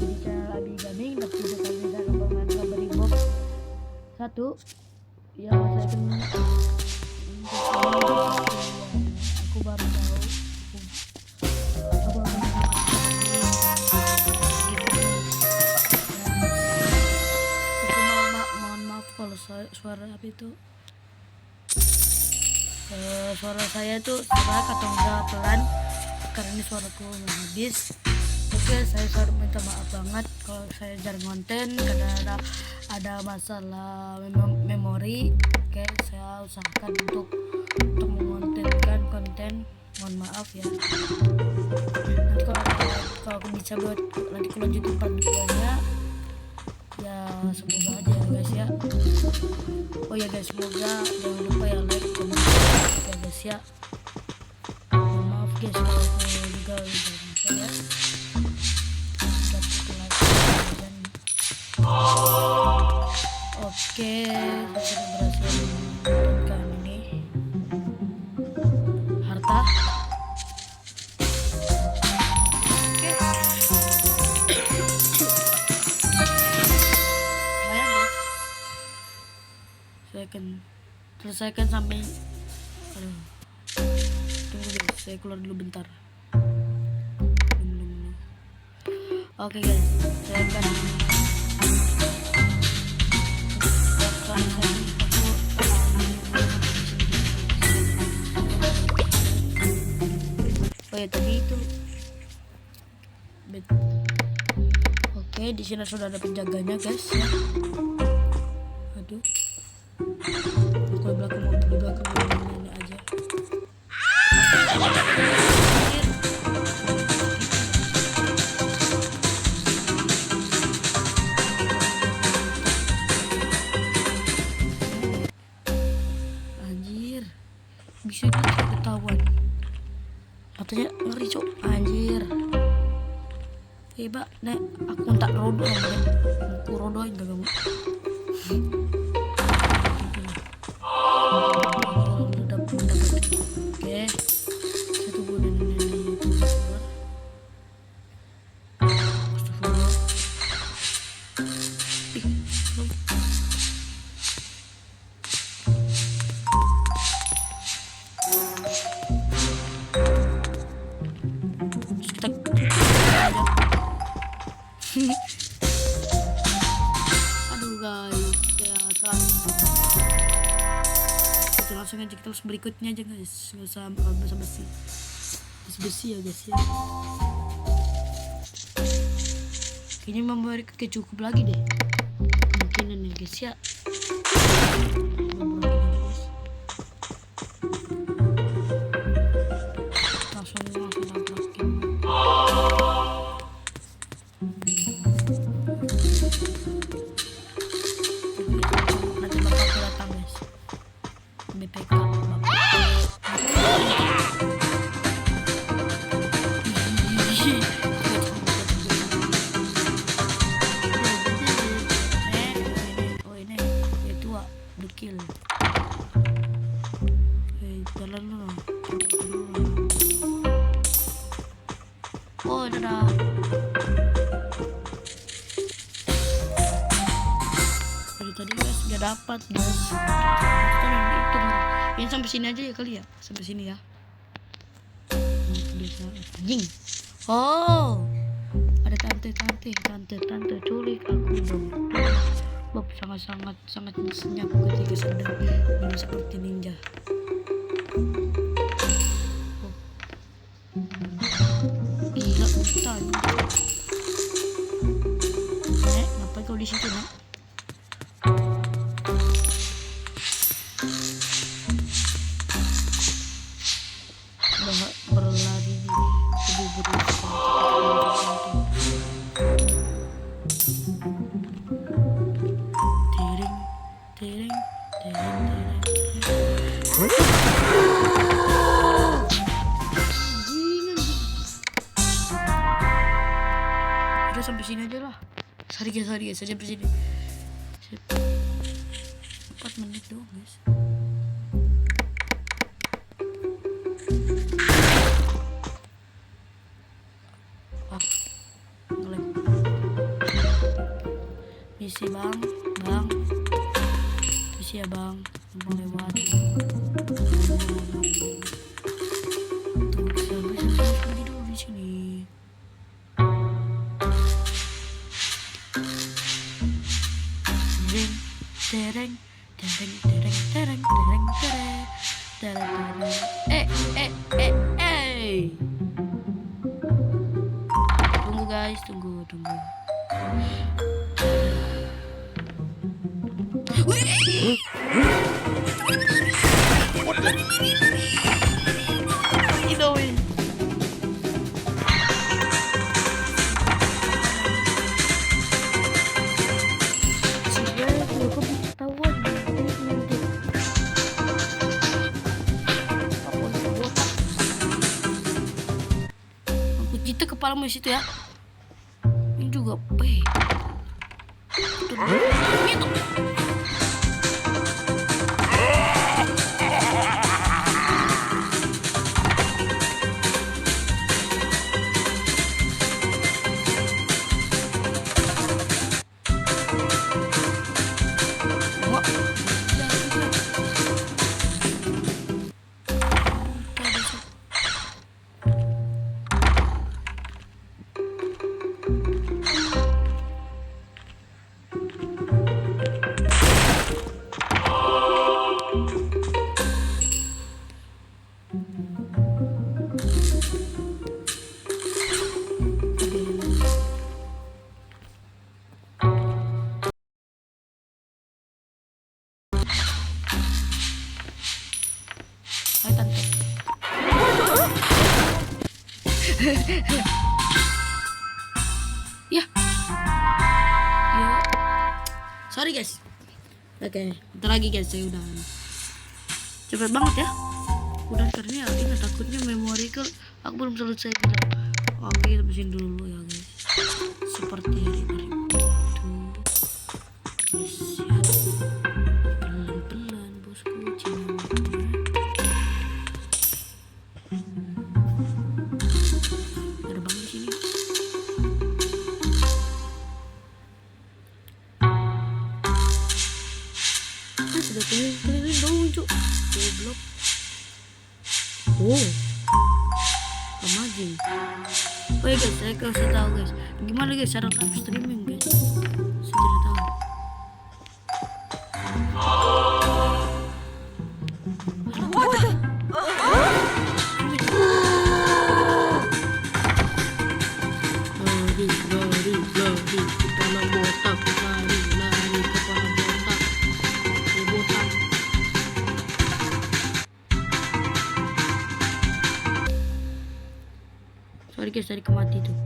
di channel Abi Gaming dan video kali ini saya akan bermain Robbery Bob 1 yang saya kenal. Aku baru tahu mohon maaf kalau suara apa itu suara saya itu serak atau enggak pelan karena ini suaraku habis. Oke, saya minta maaf banget kalau saya jarang konten karena ada masalah memori. Oke, saya usahakan untuk mengontenkan konten. Mohon maaf ya. Nanti kalau aku bisa buat nanti aku lanjutin part 2-nya. Ya semoga aja ya guys ya. Oh ya guys, semoga jangan lupa ya like, komen ya guys ya. Mohon maaf guys kalau aku juga ya. Oke, saya berhasil mendapatkan ini harta. Oke. Lumayan guys. Saya akan selesaikan sampai tunggu guys, saya keluar dulu bentar. Oke guys, saya akan ya tadi itu oke, di sini sudah ada penjaganya guys ya. Aduh, aku belakang mobil ini aja. Anjir, bisa ketahuan. Katanya ngeri cok, anjir. Mbak, nek aku tak rodo aku rodoin gak kamu. Oke, saya tunggu ini keluar. Aduh guys, ya langsung aja kita terus berikutnya aja guys, nggak usah basi ya guys ya. Kayaknya memberi cukup lagi deh kemungkinan ya guys ya. Langsung tabrakin. Nanti bakal datang guys, BPK oh ini ya tua dekil. Jalan dulu. Oh dadah. Dari tadi guys nggak dapat guys. Ini sampai sini aja ya kali ya, sampai sini ya. Bisa anjing. Oh, ada tante culik aku dong. Bob sangat senyap ketika sedang minum seperti ninja. Oh. Gila hutan. Ngapain kau di situ nak? Berlari di bubur tering. Udah sampai sini aja lah. Sorry guys, sampai sini. 4 menit doang guys. Ngelem. permisi bang, permisi ya bang, numpang lewat. Tuh bisa pergi dulu di sini. Tereng, tereng, tereng, tereng, tereng, tereng, tereng, tereng. Tunggu guys, tunggu. Kita kepalamu di situ ya. Ini juga P. Ayo tante. Ya. Sorry guys. Oke, bentar lagi guys, saya udah cepet banget ya. Udah karena ini takutnya memori aku belum selesai bilang. Oke, kita bersihin dulu ya guys. Seperti hari itu. Siap. Pelan-pelan bosku, ada bang di sini. Sudah keliling dong cuk. Goblok. Oh, amazing. Oh ya guys, saya kasih tahu guys, gimana guys cara live streaming guys. Saya tidak tahu. Lari, kepala botak, lari, kepala botak, botak. Sorry guys, tadi kemati tuh.